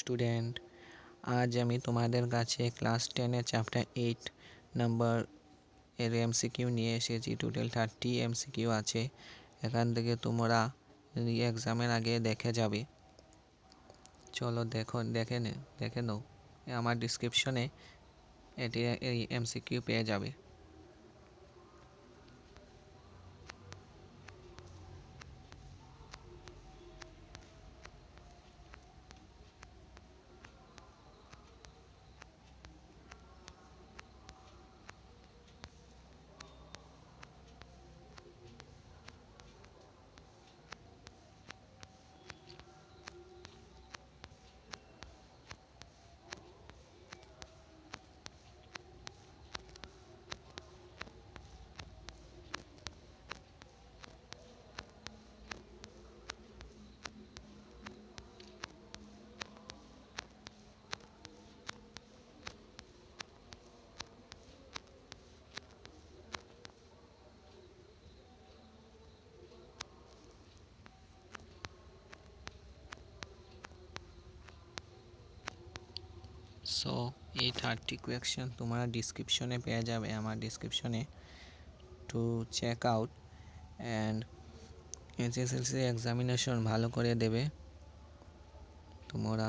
Student, আজ আমি তোমাদের কাছে ক্লাস 10 চ্যাপ্টার 8 নাম্বার এর এমসিকিউ নিয়ে এসেছি। টোটাল 30 এমসিকিউ আছে। এখান থেকে তোমরা এক্সামের আগে দেখে যাবে। চলো দেখে নাও। আমার ডিসক্রিপশনে এই এমসিকিউ পেয়ে যাবে। সো এই 30 কোয়েশ্চেন তোমরা ডিসক্রিপশনে পেয়ে যাবে, আমার ডিসক্রিপশনে to check out and SSLC examination ভালো করে দেবে তোমরা।